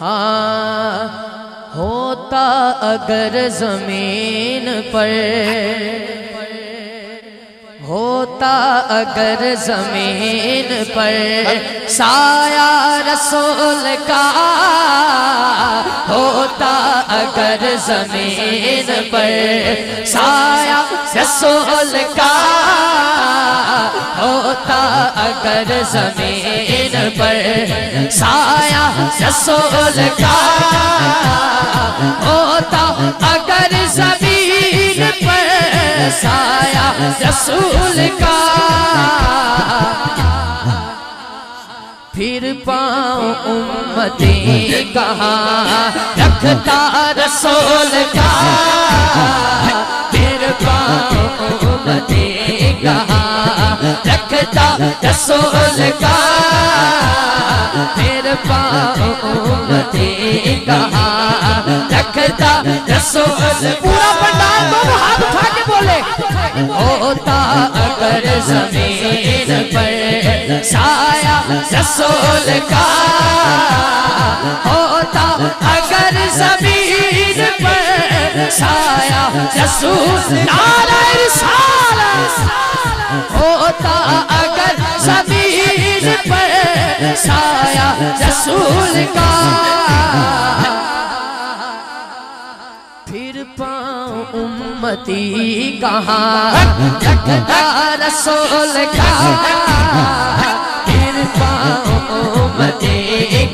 हाँ होता अगर जमीन पर, होता अगर जमीन पर साया रसूल का, होता अगर जमीन पर साया रसूल का, होता अगर जमीन पर साया रसूल का, होता अगर जमीन पर साया रसूल का, फिर पाऊं उम्मती कहाँ रखता रसूल का, फिर पाऊं उम्मती कहाँ रखता रसूल का, फिर पाऊं उम्मती कहाँ रखता रसूल। पूरा पंडाल दोनों हाथ उठा के बोले, होता अगर जमीन पर साया रसूल का, होता अगर जमीन पर साया रसूल, नारे रिसालत, होता अगर जमीन पर साया रसूल का, फिर पाऊं उम्मती कहाँ रखता रसूल का, फिर पाऊं उम्मती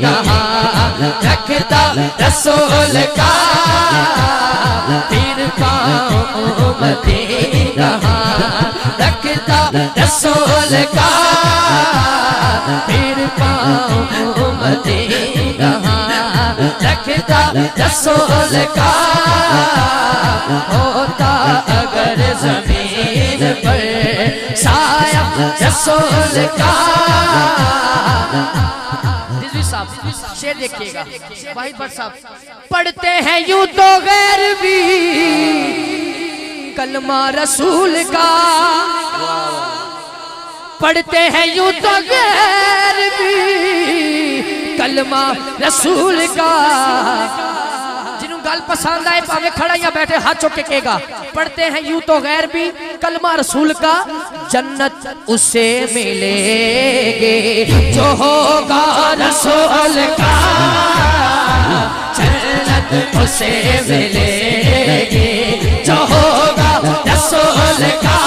कहाँ रखता रसूल का, फिर पाऊं उम्मती कहाँ रखता रसूल का, फिर पाऊं उम्मती कहाँ रखता रसूल का, होता अगर जमीन पर साया रसूल का। शेर देखिएगा वाहिद भट्ट साहब, पढ़ते हैं यूं तो गैर भी कलमा रसूल का, पढ़ते हैं यूं तो गैर भी कलमा रसूल का, गल पसंद आए पावे खड़ा या बैठे हाथ चौक के कहेगा, पढ़ते हैं यूं तो गैर भी कलमा रसूल का, जन्नत उसे मिलेगी जो होगा रसूल का, जन्नत उसे मिलेगी जो होगा रसूल का,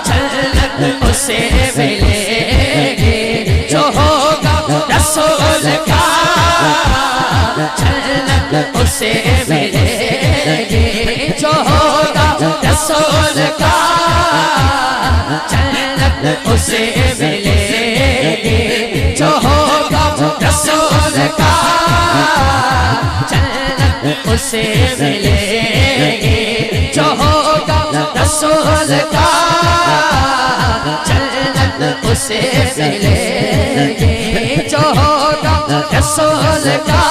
जन्नत उसे मिलेगी जो होगा रसूल का, जन्नत उसे मिलेगी जो होगा रसूल का, जन्नत उसे मिलेगी जो होगा रसूल का, जन्नत उसे मिलेगी जो होगा रसूल का, जन्नत उसे मिलेगी जो होगा रसूल का,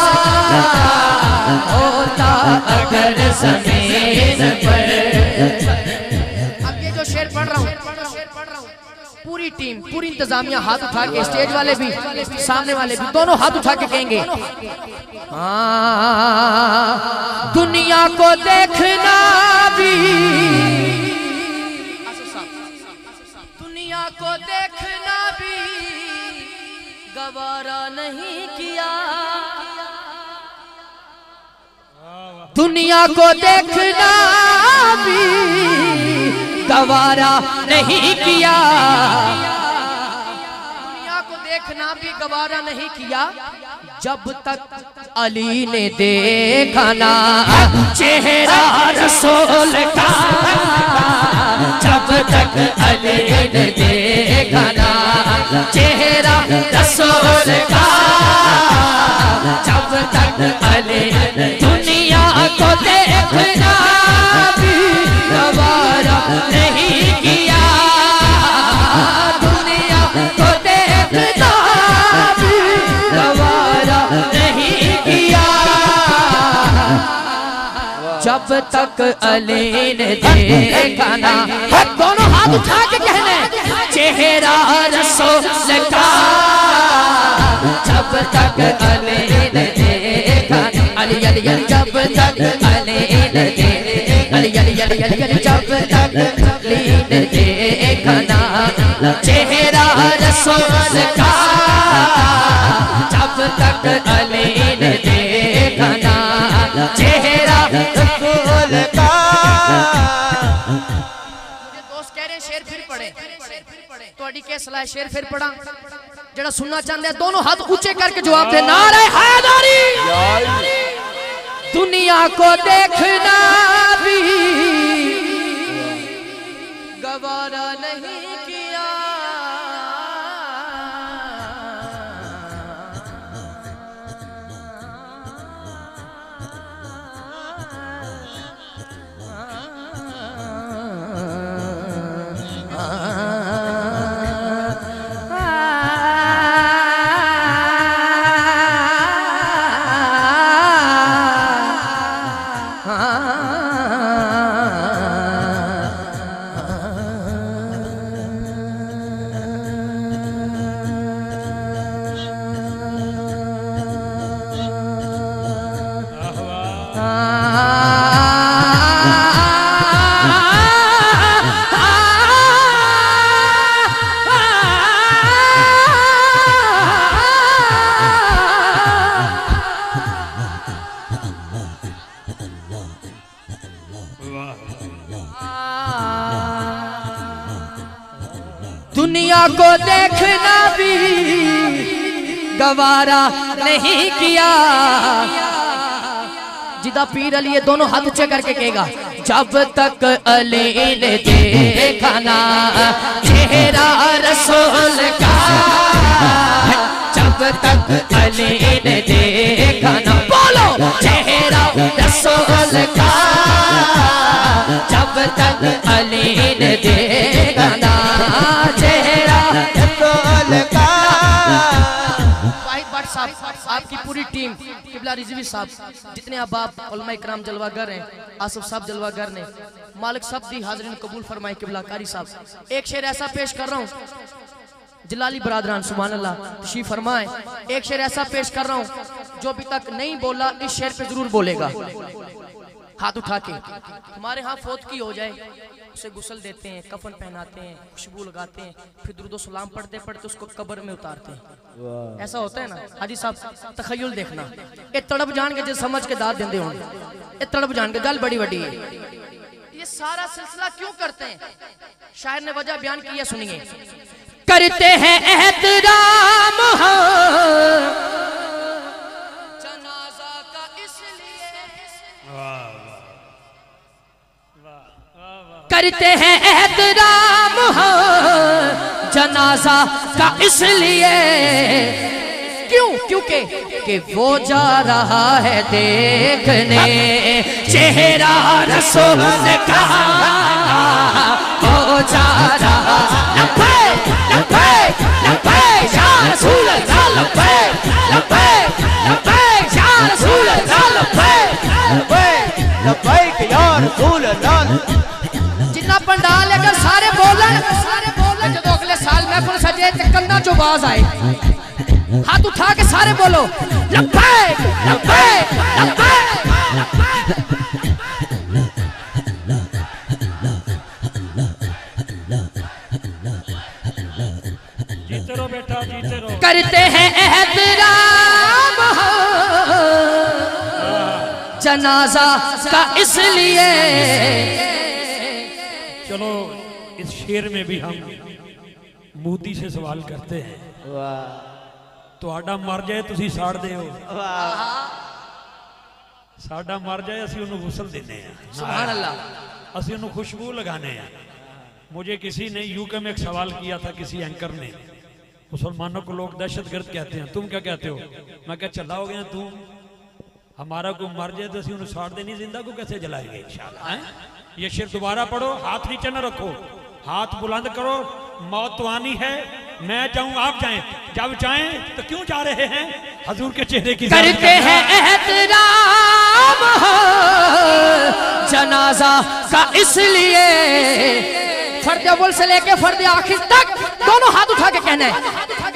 होता अगर जमीन पर। अब ये जो शेर पढ़ रहा हूँ पूरी टीम पूरी इंतजामिया हाथ उठा के, स्टेज वाले भी सामने वाले भी दोनों हाथ उठा के कहेंगे, दुनिया को देखना भी, दुनिया को देखना भी गवारा नहीं किया, दुनिया को देखना भी गवारा नहीं किया, दुनिया को देखना भी गवारा नहीं किया, जब तक अली ने देखा ना चेहरा रसूल का, जब तक अली ने देखा ना चेहरा रसूल का, जब तक अली दुनिया को देखना भी गवारा नहीं किया, दुनिया को देखना भी गवारा नहीं किया, जब तक अली ने देखा ना, दोनों हाथ उठा के कहने चेहरा रसूल का, जब तक अली अली अली अली जब तक लीन देखना चेहरा रसूल का, जब तक अली ने देखना चेहरा रसूल का। मुझे दोस्त कह रहे हैं शेर फिर पढ़े, तो क्या सलाह शेर फिर पढ़ा। जरा सुनना चाहते हैं दोनों हाथ ऊंचे करके जवाब दे। नारे हैदरी। दुनिया को देखना भी गवारा नहीं किया, दुनिया को देखना भी गवारा नहीं किया। जिदा पीर अली ये दोनों हाथ ऊंचे करके कहेगा, जब तक अली ने देखा ना चेहरा रसूल का, जब तक अली ने देखा ना बोलो चेहरा रसूल का, जब तक अली ने देखा ना चेहरा रसूल का। आपकी पूरी टीम किबला रिजवी साहब, जितने अहबाब उलमा इकराम जलवागर हैं, आसिफ साहब जलवागर ने, मालिक सब दी हाज़रीन कबूल फरमाए। किबला कारी साहब एक शेर ऐसा पेश कर रहा हूँ, जलाली बरादरान सुभान अल्लाह तशरीफ फरमाए। एक शेर ऐसा पेश कर रहा हूँ जो अभी तक नहीं बोला इस शेर पे जरूर बोलेगा। हाथ उठा के हमारे यहाँ फौत की हो जाए उसे गुस्ल देते हैं, कफन पहनाते हैं, खुशबू लगाते हैं, फिर दुरूदो सलाम पढ़ते पढ़ते उसको कब्र में उतारते हैं। ऐसा होता है ना हाजी साहब, तखय्युल देखना। ये तड़प जान के जो समझ के दाद देंदे होंगे, ये तड़प जान के गल बड़ी बड़ी है। ये सारा सिलसिला क्यों करते हैं? शायर ने वजह बयान की है, सुनिए। करते हैं एहतराम जनाजा का इसलिए, करते हैं एहतराम जनाजा का इसलिए, क्यों? क्योंकि कि वो जा रहा है देखने चेहरा रसूल का, वो जा रहा लब्बैक लब्बैक लब्बैक या रसूल अल्लाह, लब्बैक लब्बैक लब्बैक या रसूल अल्लाह, लब्बैक लब्बैक लब्बैक या रसूल अल्लाह। जितना पंडाल है सारे बोलन जो अगले साल महफिल सजे ते कन्ना जो बाज आए, हाथ उठा के सारे बोलो लब्बैक लब्बैक लब्बैक। जीते रहो बेटा, जीते रहो। करते हैं एहतराम जनाजा का इसलिए। चलो इस शेर में भी हम मोदी से सवाल करते हैं। ਤੁਹਾਡਾ मर जाए तुसी साड़ दे हो, साड़ा मर जाए असी उन्हें गुसल देने हैं, सुभान अल्लाह, असी उन्हें खुशबू लगाने हैं। मुझे किसी ने यूके में एक सवाल किया था, किसी एंकर ने, मुसलमानों को लोग दहशतगर्द कहते हैं, तुम क्या कहते हो? मैं क्या चला हो गया तुम, हमारा को मर जाए तो असी उन्हें साड़ देनी, जिंदा को कैसे जलाएंगे इंशाअल्लाह। ये शेर दोबारा पढ़ो, हाथ नीचे न रखो, हाथ बुलंद करो। मौत तो आनी है, मैं जाऊं आप जाएं, जब चाहें तो क्यों जा रहे हैं हजूर के चेहरे की। करते हैं एहतराम जनाजा का इसलिए, फर्द अव्वल से लेके फर्द आखिर तक दोनों हाथ उठा के कहना है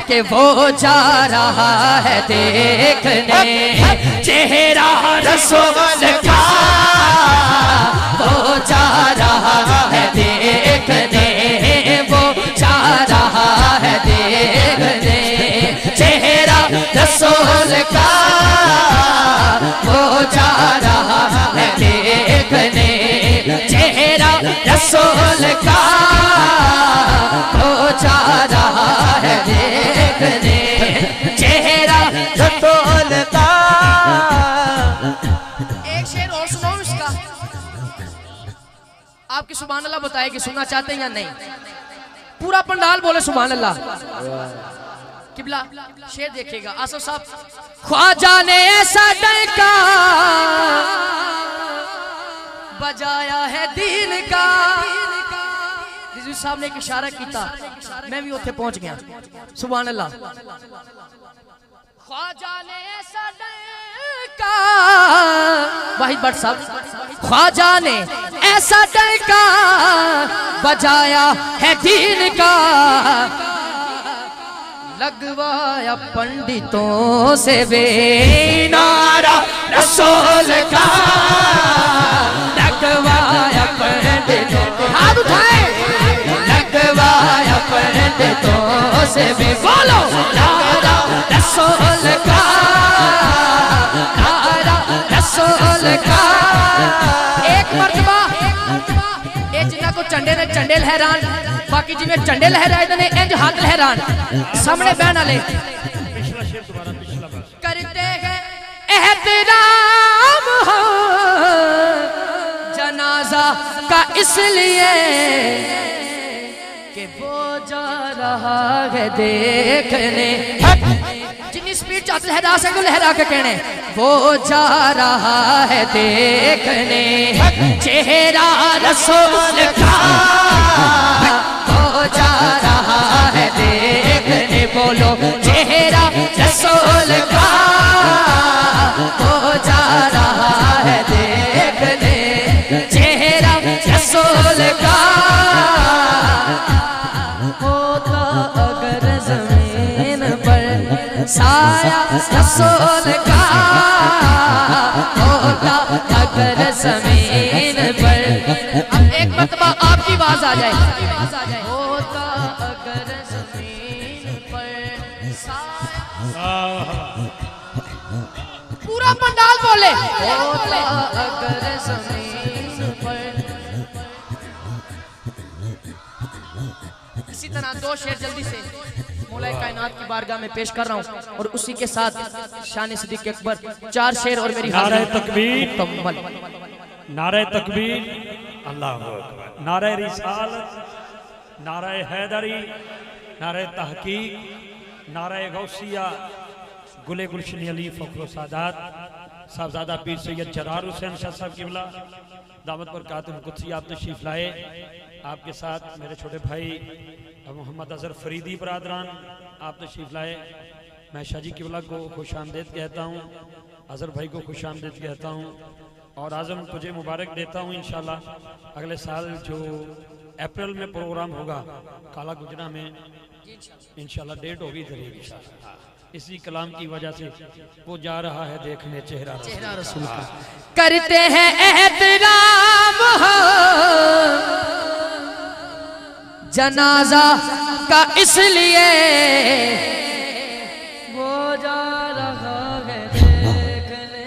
कि वो जा रहा है देखने चेहरा रसूल का, वो जा रसूल का वो जा रहा है देखने, चेहरा रसूल का वो जा रहा है देखने, चेहरा रसूल का। एक शेर और सुनाओ इसका, आपकी सुभान अल्लाह बताए कि सुनना चाहते हैं या नहीं। पूरा पंडाल बोले सुभान अल्लाह। किबला शेर देखिएगा आसफ साहब। ख्वाजा ने ऐसा डंका बजाया है दीन का, रिजवी साहब ने एक इशारा किया, मैं भी उत्थे पहुंच गया। सुभान अल्लाह। ख्वाजा ने ऐसा डंका, वाहिद भट्ट साहब, ख्वाजा ने ऐसा डंका बजाया है दीन का, लगवाया पंडितों से वे नारा रसूल का, लगवाया पंडितों, हाथ उठाए, लगवाया पंडितों से वे, बोलो नारा रसूल का, नारा रसूल का। एक मर्तबा ये जिन्ना को चंडे ने चंडे लहरान, बाकी जिन्हें चंडे लहराए ने इंज हाथ लहरान, सामने बहन वाले करते हैं एहतराम हो जनाजा का, इसलिए कि वो जा रहा है देखने, जितनी स्पीड चाहते लहरा सके लहरा के कहने, वो जा रहा है देखने, चेहरा रसूल का वो जा रहा है देखने, बोलो चेहरा रसूल का वो जा रहा है देखने, चेहरा रसूल का। होता अगर जमीन पर साया रसूल का, होता अगर जमीन पर, अब एक मरतबा आपकी आवाज आ जाए, होता अगर जमीन पर साया, पूरा पंडाल बोले, होता अगर जमीन पर। इसी तरह दो शेर जल्दी से मौलाए कायनात की बारगाह में पेश कर रहा हूँ, और उसी के साथ शान सिद्दीक अकबर 4 शेर और मेरी नारे तकबीर, मुकम्मल। नारे तकबीर, अल्लाहु अकबर, नारे रिसालत, नारे हैदरी, नारे तहकीक, नारे गौसिया, गुले गुलशन अली फखरो सादात, साहबजादा पीर सैयद जरार हुसैन शाह साहब किबला दावत पर कातिब कुदसी आप तशरीफ लाए। आपके साथ मेरे छोटे भाई मोहम्मद अजहर फरीदी बरादरान आप तशरीफ लाए। मैं शाहजी किबला को खुश आमदेद कहता हूँ, अजहर भाई को खुश आमदेद कहता हूँ, और आज़म तुझे मुबारक देता हूँ। इंशाल्लाह अगले साल जो अप्रैल में प्रोग्राम होगा काला गुजरा में, इंशाल्लाह डेट होगी जरूर, इसी कलाम की वजह से वो जा रहा है देखने चेहरा रसूल का। करते हैं एहतराम हो जनाजा का, इसलिए वो जा रहा है देखने,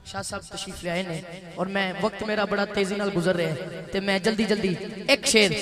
शाह साहब तशरीफ ले आए ने, और मैं वक्त मेरा बड़ा तेजी नाल गुजर रहा है, तो मैं जल्दी जल्दी एक शेर